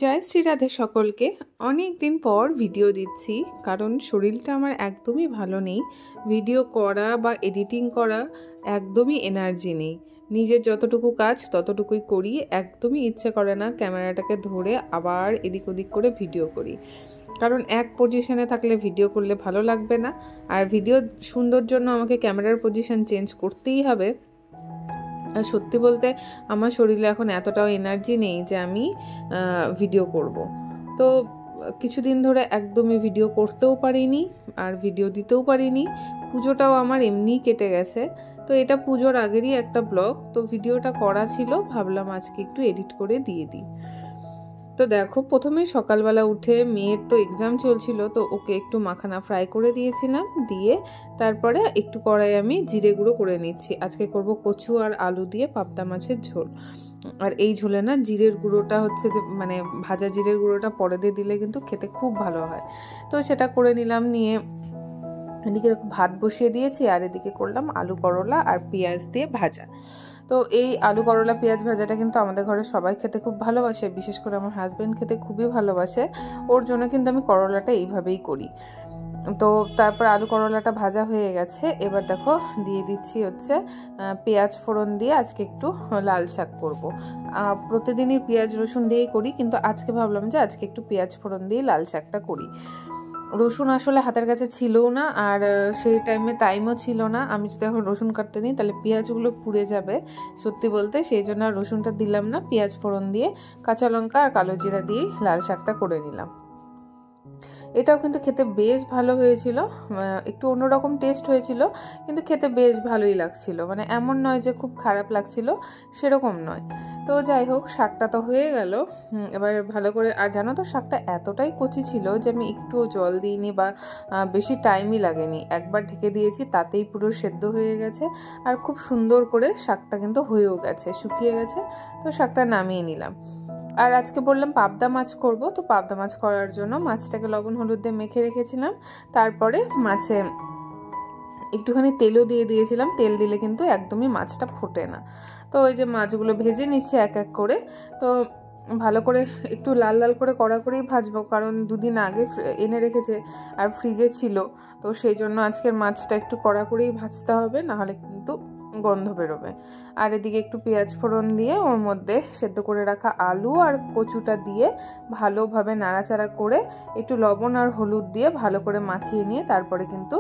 জয় শ্রী রাধে সকলকে। অনেক দিন পর ভিডিও দিচ্ছি কারণ শরীরটা আমার একদমই ভালো নেই। ভিডিও করা বা এডিটিং করা একদমই এনার্জি নেই। নিজের যতটুকু কাজ ততটুকুই করি, একদমই ইচ্ছে করে না ক্যামেরাটাকে ধরে আবার এদিক ওদিক করে ভিডিও করি। কারণ এক পজিশনে থাকলে ভিডিও করলে ভালো লাগবে না, আর ভিডিও সুন্দর জন্য আমাকে ক্যামেরার পজিশন চেঞ্জ করতেই হবে। আর সত্যি বলতে আমার শরীরে এখন এতটাও এনার্জি নেই যে আমি ভিডিও করব। তো কিছুদিন ধরে একদমই ভিডিও করতেও পারিনি আর ভিডিও দিতেও পারিনি। পুজোটাও আমার এমনিই কেটে গেছে। তো এটা পুজোর আগেরই একটা ব্লগ, তো ভিডিওটা করা ছিল, ভাবলাম আজকে একটু এডিট করে দিয়ে দিই। তো দেখো, প্রথমেই সকালবেলা উঠে মেয়ের তো এক্সাম চলছিল, তো ওকে একটু মাখানা ফ্রাই করে দিয়েছিলাম, দিয়ে তারপরে একটু কড়াই আমি জিরে গুঁড়ো করে নিচ্ছি। আজকে করব কচু আর আলু দিয়ে পাবদা মাছের ঝোল। আর এই ঝোলে না জিরের গুঁড়োটা হচ্ছে যে মানে ভাজা জিরের গুঁড়োটা পরে দিয়ে দিলে কিন্তু খেতে খুব ভালো হয়। তো সেটা করে নিলাম, নিয়ে এদিকে ভাত বসিয়ে দিয়েছি আর এদিকে করলাম আলু করলা আর পেঁয়াজ দিয়ে ভাজা। তো এই আলু করলা পেঁয়াজ ভাজাটা কিন্তু আমাদের ঘরে সবাই খেতে খুব ভালোবাসে, বিশেষ করে আমার হাজব্যান্ড খেতে খুবই ভালোবাসে। ওর জন্য কিন্তু আমি করলাটা এইভাবেই করি। তো তারপর আলু করলাটা ভাজা হয়ে গেছে, এবার দেখো দিয়ে দিচ্ছি হচ্ছে পেঁয়াজ ফোড়ন দিয়ে আজকে একটু লাল শাক করব। প্রতিদিনই পেঁয়াজ রসুন দিয়েই করি, কিন্তু আজকে ভাবলাম যে আজকে একটু পেঁয়াজ ফোড়ন দিয়ে লাল শাকটা করি। রসুন আসলে হাতের কাছে ছিলও না, আর সেই টাইমও ছিল না। আমি যদি এখন রসুন কাটতে নিই তাহলে পেঁয়াজগুলো পুড়ে যাবে সত্যি বলতে, সেই জন্য আর রসুনটা দিলাম না। পেঁয়াজ ফোড়ন দিয়ে কাঁচা লঙ্কা আর কালো জিরা দিয়ে লাল শাকটা করে নিলাম। এটাও কিন্তু খেতে বেশ ভালো হয়েছিল, একটু অন্যরকম টেস্ট হয়েছিল, কিন্তু খেতে বেশ ভালোই লাগছিল। মানে এমন নয় যে খুব খারাপ লাগছিল, সেরকম নয়। তো যাই হোক, শাকটা তো হয়ে গেল। এবার ভালো করে, আর জানো তো শাকটা এতটাই কচি ছিল যে আমি একটু জল দিইনি বা বেশি টাইমই লাগেনি, একবার ঢেকে দিয়েছি তাতেই পুরো সেদ্ধ হয়ে গেছে। আর খুব সুন্দর করে শাকটা কিন্তু হয়েও গেছে, শুকিয়ে গেছে। তো শাকটা নামিয়ে নিলাম। আর আজকে বললাম পাবদা মাছ করব, তো পাবদা মাছ করার জন্য মাছটাকে লবণ হলুদ দিয়ে মেখে রেখেছিলাম। তারপরে মাছে একটুখানি তেলও দিয়ে দিয়েছিলাম, তেল দিলে কিন্তু একদমই মাছটা ফোটে না। তো ওই যে মাছগুলো ভেজে নিচ্ছে এক এক করে। তো ভালো করে একটু লাল লাল করে কড়া করেই ভাজবো, কারণ দুদিন আগে এনে রেখেছে আর ফ্রিজে ছিল। তো সেই জন্য আজকের মাছটা একটু কড়া করেই ভাজতে হবে, নাহলে কিন্তু গন্ধ বেরোবে। আর এদিকে একটু পেঁয়াজ ফোড়ন দিয়ে ওর মধ্যে সেদ্ধ করে রাখা আলু আর কচুটা দিয়ে ভালোভাবে নাড়াচাড়া করে একটু লবণ আর হলুদ দিয়ে ভালো করে মাখিয়ে নিয়ে তারপরে কিন্তু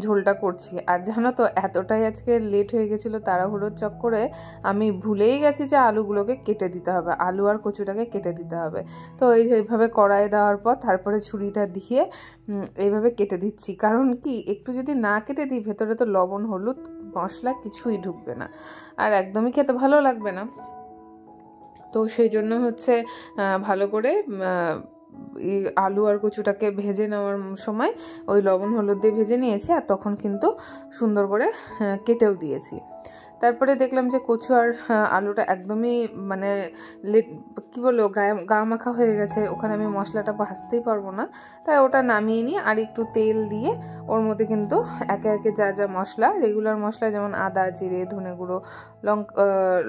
ঝোলটা করছি। আর জানো তো, এতটাই আজকে লেট হয়ে গেছিলো তাড়াহুড়োর চক্করে, আমি ভুলেই গেছি যে আলুগুলোকে কেটে দিতে হবে, আলু আর কচুটাকে কেটে দিতে হবে। তো এই যে এইভাবে কড়াই দেওয়ার পর তারপরে ছুরিটা দিয়ে এইভাবে কেটে দিচ্ছি, কারণ কি একটু যদি না কেটে দিই ভেতরে তো লবণ হলুদ মশলা কিছুই ঢুকবে না, আর একদমই খেতে ভালো লাগবে না। তো সেই জন্য হচ্ছে ভালো করে আলু আর কচুটাকে ভেজে নেওয়ার সময় ওই লবণ হলুদ দিয়ে ভেজে নিয়েছি, আর তখন কিন্তু সুন্দর করে কেটেও দিয়েছি। তারপরে দেখলাম যে কচু আর আলুটা একদমই মানে কী বলবো গা মাখা হয়ে গেছে, ওখানে আমি মশলাটা ভাজতেই পারবো না। তাই ওটা নামিয়ে নিয়ে আর একটু তেল দিয়ে ওর মধ্যে কিন্তু একে একে যা যা মশলা, রেগুলার মশলা যেমন আদা জিরে ধনে গুঁড়ো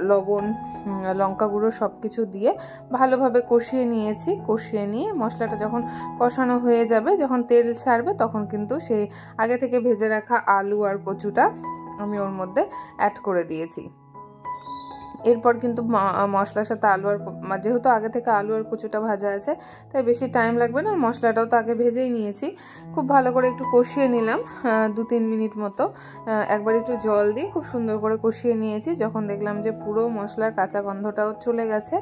লবণ লঙ্কা গুঁড়ো সব কিছু দিয়ে ভালোভাবে কষিয়ে নিয়েছি। কষিয়ে নিয়ে মশলাটা যখন কষানো হয়ে যাবে, যখন তেল ছাড়বে, তখন কিন্তু সেই আগে থেকে ভেজে রাখা আলু আর কচুটা আমি ওর মধ্যে অ্যাড করে দিয়েছি। এরপর কিন্তু মশলার সাথে আলু আর যেহেতু আগে থেকে আলু আর কচুটা ভাজা আছে তাই বেশি টাইম লাগবে না, মশলাটাও তো আগে ভেজেই নিয়েছি। খুব ভালো করে একটু কষিয়ে নিলাম 2-3 মিনিট মতো, একবার একটু জল দিয়ে খুব সুন্দর করে কষিয়ে নিয়েছি। যখন দেখলাম যে পুরো মশলার কাঁচা গন্ধটাও চলে গেছে,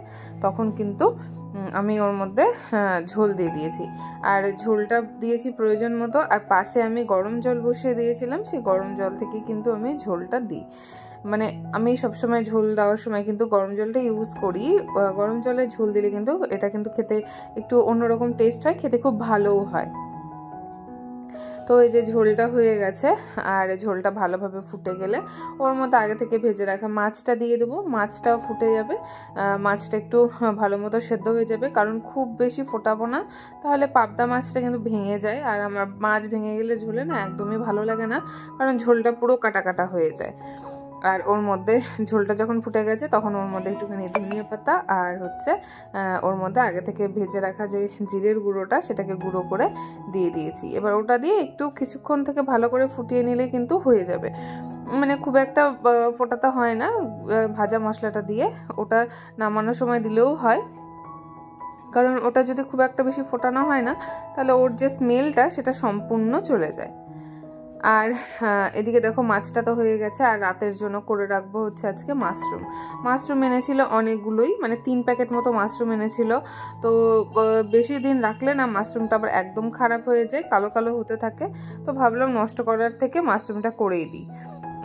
তখন কিন্তু আমি ওর মধ্যে ঝোল দিয়ে দিয়েছি। আর ঝোলটা দিয়েছি প্রয়োজন মতো, আর পাশে আমি গরম জল বসিয়ে দিয়েছিলাম, সেই গরম জল থেকে কিন্তু আমি ঝোলটা দিই। মানে আমি সবসময় ঝোল দেওয়ার সময় কিন্তু গরম জলটা ইউজ করি। গরম জলে ঝোল দিলে কিন্তু এটা কিন্তু খেতে একটু অন্যরকম টেস্ট হয়, খেতে খুব ভালোও হয়। তো এই যে ঝোলটা হয়ে গেছে, আর ঝোলটা ভালোভাবে ফুটে গেলে ওর মধ্যে আগে থেকে ভেজে রাখা মাছটা দিয়ে দেবো। মাছটাও ফুটে যাবে, মাছটা একটু ভালো মতো সেদ্ধ হয়ে যাবে, কারণ খুব বেশি ফোটাবো না, তাহলে পাবদা মাছটা কিন্তু ভেঙে যায়। আর আমার মাছ ভেঙে গেলে ঝোলে না একদমই ভালো লাগে না, কারণ ঝোলটা পুরো কাটা কাটা হয়ে যায়। আর ওর মধ্যে ঝোলটা যখন ফুটে গেছে তখন ওর মধ্যে একটুখানি ধনিয়া পাতা আর হচ্ছে ওর মধ্যে আগে থেকে ভেজে রাখা যে জিরের গুঁড়োটা সেটাকে গুঁড়ো করে দিয়ে দিয়েছি। এবার ওটা দিয়ে একটু কিছুক্ষণ থেকে ভালো করে ফুটিয়ে নিলে কিন্তু হয়ে যাবে, মানে খুব একটা ফোটাতে হয় না। ভাজা মশলাটা দিয়ে ওটা নামানোর সময় দিলেও হয়, কারণ ওটা যদি খুব একটা বেশি ফোটানো হয় না তাহলে ওর যে স্মেলটা সেটা সম্পূর্ণ চলে যায়। আর এদিকে দেখো মাছটা তো হয়ে গেছে, আর রাতের জন্য করে রাখবো হচ্ছে আজকে মাশরুম এনেছিল অনেকগুলোই, মানে 3 প্যাকেট মতো মাশরুম এনেছিল। তো বেশি দিন রাখলে না মাশরুমটা আবার একদম খারাপ হয়ে যায়, কালো কালো হতে থাকে। তো ভাবলাম নষ্ট করার থেকে মাশরুমটা করেই দিই।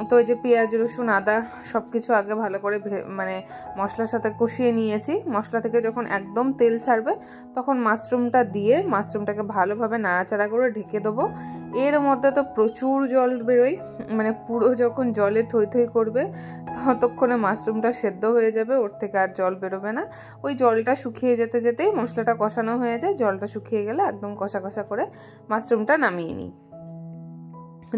তো এই যে পেঁয়াজ রসুন আদা সব কিছু আগে ভালো করে মানে মশলার সাথে কষিয়ে নিয়েছি। মশলা থেকে যখন একদম তেল ছাড়বে তখন মাশরুমটা দিয়ে মাশরুমটাকে ভালোভাবে নাড়াচাড়া করে ঢেকে দেবো। এর মধ্যে তো প্রচুর জল বেরোয়, মানে পুরো যখন জলে থই থই করবে ততক্ষণে মাশরুমটা সেদ্ধ হয়ে যাবে, ওর থেকে আর জল বেরোবে না। ওই জলটা শুকিয়ে যেতে যেতেই মশলাটা কষানো হয়ে যায়। জলটা শুকিয়ে গেলে একদম কষা কষা করে মাশরুমটা নামিয়ে নিই।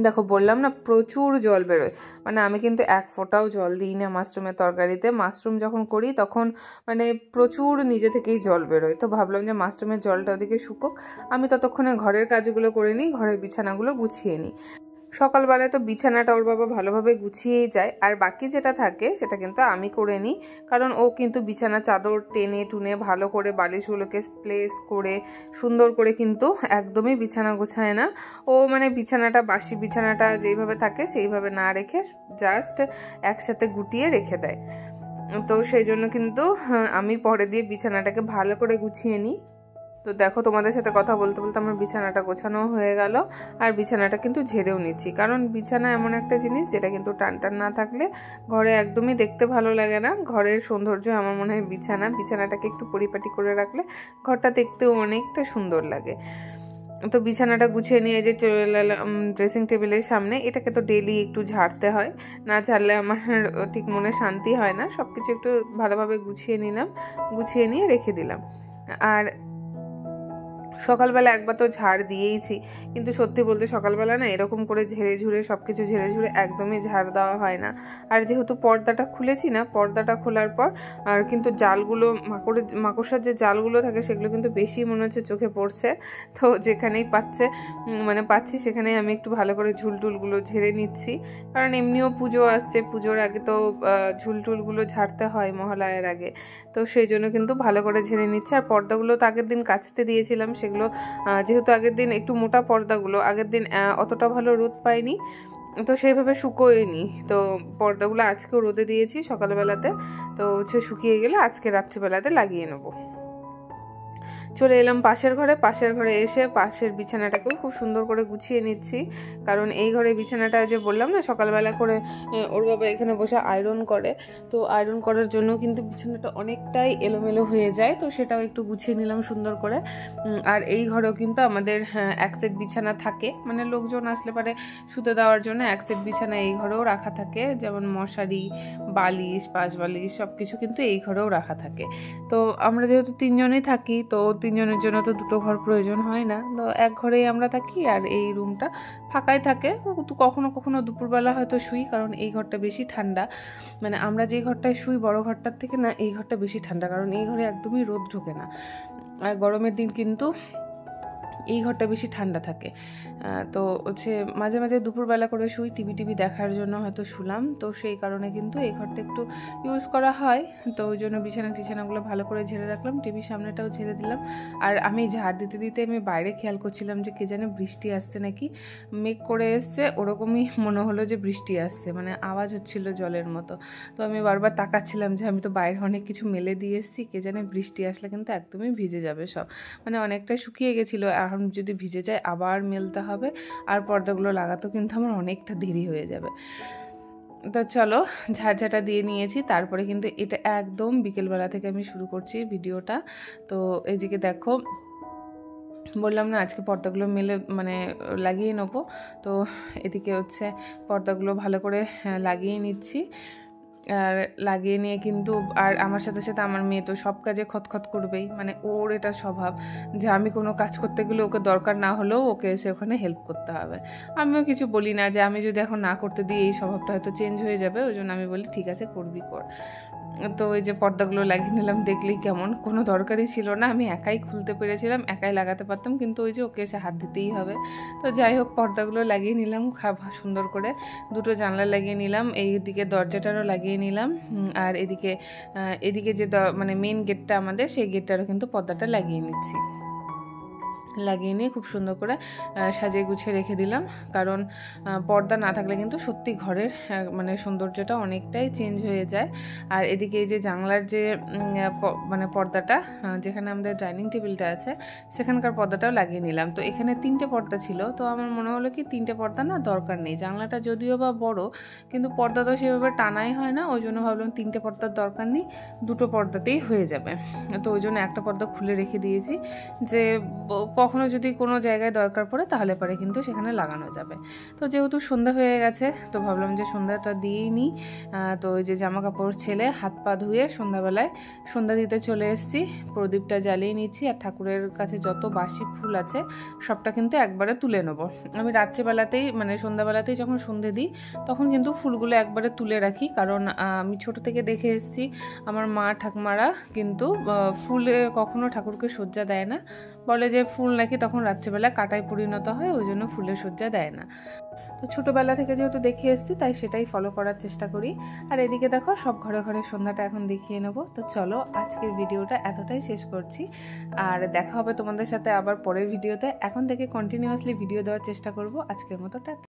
দেখো বললাম না প্রচুর জল বেরোয়, মানে আমি কিন্তু 1 ফোঁটাও জল দিই না মাশরুমের তরকারিতে। মাশরুম যখন করি তখন মানে প্রচুর নিজে থেকেই জল বেরোয়। তো ভাবলাম যে মাশরুমের জলটা ওদিকে শুকোক, আমি ততক্ষণে ঘরের কাজগুলো করে নিই, ঘরের বিছানাগুলো গুছিয়ে নিই। সকালবেলায় তো বিছানাটা ওর বাবা ভালোভাবে গুছিয়েই যায়, আর বাকি যেটা থাকে সেটা কিন্তু আমি করে নিই, কারণ ও কিন্তু বিছানা চাদর টেনে টুনে ভালো করে বালিশগুলোকে প্লেস করে সুন্দর করে কিন্তু একদমই বিছানা গোছায় না। ও মানে বিছানাটা বাসি বিছানাটা যেইভাবে থাকে সেইভাবে না রেখে জাস্ট একসাথে গুটিয়ে রেখে দেয়। তো সেই জন্য কিন্তু আমি পরে দিয়ে বিছানাটাকে ভালো করে গুছিয়ে নিই। তো দেখো তোমাদের সাথে কথা বলতে বলতে আমার বিছানাটা গোছানো হয়ে গেল, আর বিছানাটা কিন্তু ঝেড়েও নিচ্ছি, কারণ বিছানা এমন একটা জিনিস যেটা কিন্তু টান না থাকলে ঘরে একদমই দেখতে ভালো লাগে না। ঘরের সৌন্দর্য আমার মনে হয় বিছানাটাকে একটু পরিপাটি করে রাখলে ঘরটা দেখতেও অনেকটা সুন্দর লাগে। তো বিছানাটা গুছিয়ে নিয়ে যে চলে এলাম ড্রেসিং টেবিলের সামনে। এটাকে তো ডেইলি একটু ঝাড়তে হয়, না ঝাড়লে আমার ঠিক মনে শান্তি হয় না। সব কিছু একটু ভালোভাবে গুছিয়ে নিলাম, গুছিয়ে নিয়ে রেখে দিলাম। আর সকালবেলা একবার তো ঝাড় দিয়েইছি, কিন্তু সত্যি বলতে সকালবেলা না এরকম করে ঝেড়ে ঝুড়ে সব কিছু ঝেড়ে ঝুড়ে একদমই ঝাড় দেওয়া হয় না। আর যেহেতু পর্দাটা খুলেছি না, পর্দাটা খোলার পর আর কিন্তু জালগুলো মাকড়সার যে জালগুলো থাকে সেগুলো কিন্তু বেশি মনে হচ্ছে চোখে পড়ছে। তো যেখানেই পাচ্ছি সেখানেই আমি একটু ভালো করে ঝুলটুলগুলো ঝেড়ে নিচ্ছি, কারণ এমনিও পুজো আসছে, পুজোর আগে তো ঝুলটুলগুলো ঝাড়তে হয় মহালয়ার আগে। তো সেই জন্য কিন্তু ভালো করে ঝেড়ে নিচ্ছে। আর পর্দাগুলো তো আগের দিন কাচতে দিয়েছিলাম, সেগুলো যেহেতু আগের দিন একটু মোটা পর্দাগুলো আগের দিন অতটা ভালো রোদ পায়নি, তো সেইভাবে শুকোয়নি। তো পর্দাগুলো আজকেও রোদে দিয়েছি সকালবেলাতে, তো হচ্ছে শুকিয়ে গেলে আজকে রাত্রিবেলাতে লাগিয়ে নেবো। চলে এলাম পাশের ঘরে এসে পাশের বিছানাটাকেও খুব সুন্দর করে গুছিয়ে নিচ্ছি, কারণ এই ঘরে বিছানাটা যে বললাম না সকালবেলা করে ওর বাবা এখানে বসে আয়রন করে, তো আয়রন করার জন্য কিন্তু বিছানাটা অনেকটাই এলোমেলো হয়ে যায়। তো সেটাও একটু গুছিয়ে নিলাম সুন্দর করে। আর এই ঘরেও কিন্তু আমাদের এক সেট বিছানা থাকে, মানে লোকজন আসলে পারে শুতে দেওয়ার জন্য এক সেট বিছানা এই ঘরেও রাখা থাকে, যেমন মশারি, বালিশ, পাশ বালিশ সব কিছু কিন্তু এই ঘরেও রাখা থাকে। তো আমরা যেহেতু 3 জনেই থাকি, তো 3 জনের জন্য তো 2টো ঘর প্রয়োজন হয় না, তো এক ঘরেই আমরা থাকি। আর এই রুমটা ফাঁকাই থাকে, তো কখনো কখনো দুপুরবেলা হয়তো শুই, কারণ এই ঘরটা বেশি ঠান্ডা। মানে আমরা যেই ঘরটায় শুই বড় ঘরটার থেকে না এই ঘরটা বেশি ঠান্ডা, কারণ এই ঘরে একদমই রোদ ঢোকে না। আর গরমের দিন কিন্তু এই ঘরটা বেশি ঠান্ডা থাকে। তো হচ্ছে মাঝে মাঝে দুপুরবেলা করে শুই, টিভি দেখার জন্য হয়তো শুলাম, তো সেই কারণে কিন্তু এই ঘরটা একটু ইউজ করা হয়। তো ওই জন্য বিছানাগুলো ভালো করে ঝেড়ে রাখলাম, টিভির সামনেটাও ঝেড়ে দিলাম। আর আমি ঝাড় দিতে আমি বাইরে খেয়াল করছিলাম যে কে জানে বৃষ্টি আসছে নাকি, মেঘ করে এসছে, ওরকমই মনে হলো যে বৃষ্টি আসছে, মানে আওয়াজ হচ্ছিল জলের মতো। তো আমি বারবার তাকাচ্ছিলাম যে আমি তো বাইরে অনেক কিছু মেলে দিয়ে এসেছি, কে জানে বৃষ্টি আসলে কিন্তু একদমই ভিজে যাবে সব, মানে অনেকটা শুকিয়ে গেছিলো, এখন যদি ভিজে যায় আবার মেলতে হবে, আর পর্দাগুলো লাগাতেও কিন্তু আমার অনেকটা দেরি হয়ে যাবে। তো চলো ঝাড়ঝাটা দিয়ে নিয়েছি, তারপরে কিন্তু এটা একদম বিকেলবেলা থেকে আমি শুরু করছি ভিডিওটা। তো এইদিকে দেখো বললাম না আজকে পর্দাগুলো লাগিয়ে নেবো, তো এদিকে হচ্ছে পর্দাগুলো ভালো করে লাগিয়ে নিচ্ছি। আর লাগিয়ে নিয়ে কিন্তু আর আমার সাথে সাথে আমার মেয়ে তো সব কাজে খতখত করবেই, মানে ওর এটা স্বভাব যে আমি কোনো কাজ করতে গেলে ওকে দরকার না হলেও ওকে এসে ওখানে হেল্প করতে হবে। আমিও কিছু বলি না, যে আমি যদি এখন না করতে দিই এই স্বভাবটা হয়তো চেঞ্জ হয়ে যাবে, ওই জন্য আমি বলি ঠিক আছে করবি কর। তো ওই যে পর্দাগুলো লাগিয়ে নিলাম, দেখলেই কেমন, কোনো দরকারই ছিল না, আমি একাই খুলতে পেরেছিলাম, একাই লাগাতে পারতাম, কিন্তু ওই যে ওকে এসে হাত দিতেই হবে। তো যাই হোক পর্দাগুলো লাগিয়ে নিলাম সুন্দর করে, দুটো জানলা লাগিয়ে নিলাম, এই দিকে দরজাটারও লাগিয়ে নিলাম, আর এদিকে যে মানে মেন গেটটা আমাদের, সেই গেটটারও কিন্তু পর্দাটা লাগিয়ে নিচ্ছি। লাগিয়ে নিয়ে খুব সুন্দর করে সাজিয়ে গুছিয়ে রেখে দিলাম, কারণ পর্দা না থাকলে কিন্তু সত্যি ঘরের মানে সৌন্দর্যটা অনেকটাই চেঞ্জ হয়ে যায়। আর এদিকে এই যে জানলার যে মানে পর্দাটা, যেখানে আমাদের ডাইনিং টেবিলটা আছে সেখানকার পর্দাটাও লাগিয়ে নিলাম। তো এখানে 3টে পর্দা ছিল, তো আমার মনে হলো কি 3টে পর্দা না দরকার নেই, জানলাটা যদিও বা বড় কিন্তু পর্দা তো সেভাবে টানাই হয় না, ওই জন্য ভাবলাম 3টে পর্দার দরকার নেই, 2টো পর্দাতেই হয়ে যাবে। তো ওই জন্য একটা পর্দা খুলে রেখে দিয়েছি, যে কখনো যদি কোনো জায়গায় দরকার পড়ে তাহলে পরে কিন্তু সেখানে লাগানো যাবে। তো যেহেতু সন্ধ্যা হয়ে গেছে, তো ভাবলাম যে সন্ধ্যাটা দিয়েই নিই। তো ওই যে জামা কাপড় ছেলে হাত পা ধুয়ে সন্ধ্যাবেলায় সন্ধ্যা দিতে চলে এসেছি, প্রদীপটা জ্বালিয়ে নিচ্ছি, আর ঠাকুরের কাছে যত বাসি ফুল আছে সবটা কিন্তু একবারে তুলে নেব। আমি রাত্রেবেলাতেই মানে সন্ধ্যাবেলাতেই যখন সন্ধে দিই তখন কিন্তু ফুলগুলো একবারে তুলে রাখি, কারণ আমি ছোট থেকে দেখে এসেছি আমার মা ঠাকুমারা কিন্তু ফুলে কখনো ঠাকুরকে সজ্জা দেয় না, বলে যে ফুল নাকি তখন রাত্রেবেলা কাঁটায় পরিণত হয়, ওই জন্য ফুলের সজ্জা দেয় না। তো ছোটোবেলা থেকে যেহেতু দেখে এসেছি তাই সেটাই ফলো করার চেষ্টা করি। আর এদিকে দেখো সব ঘরে ঘরে সন্ধ্যাটা এখন দেখিয়ে নেবো। তো চলো আজকের ভিডিওটা এতটাই শেষ করছি, আর দেখা হবে তোমাদের সাথে আবার পরের ভিডিওতে। এখন থেকে কন্টিনিউয়াসলি ভিডিও দেওয়ার চেষ্টা করব। আজকের মতো টাটা।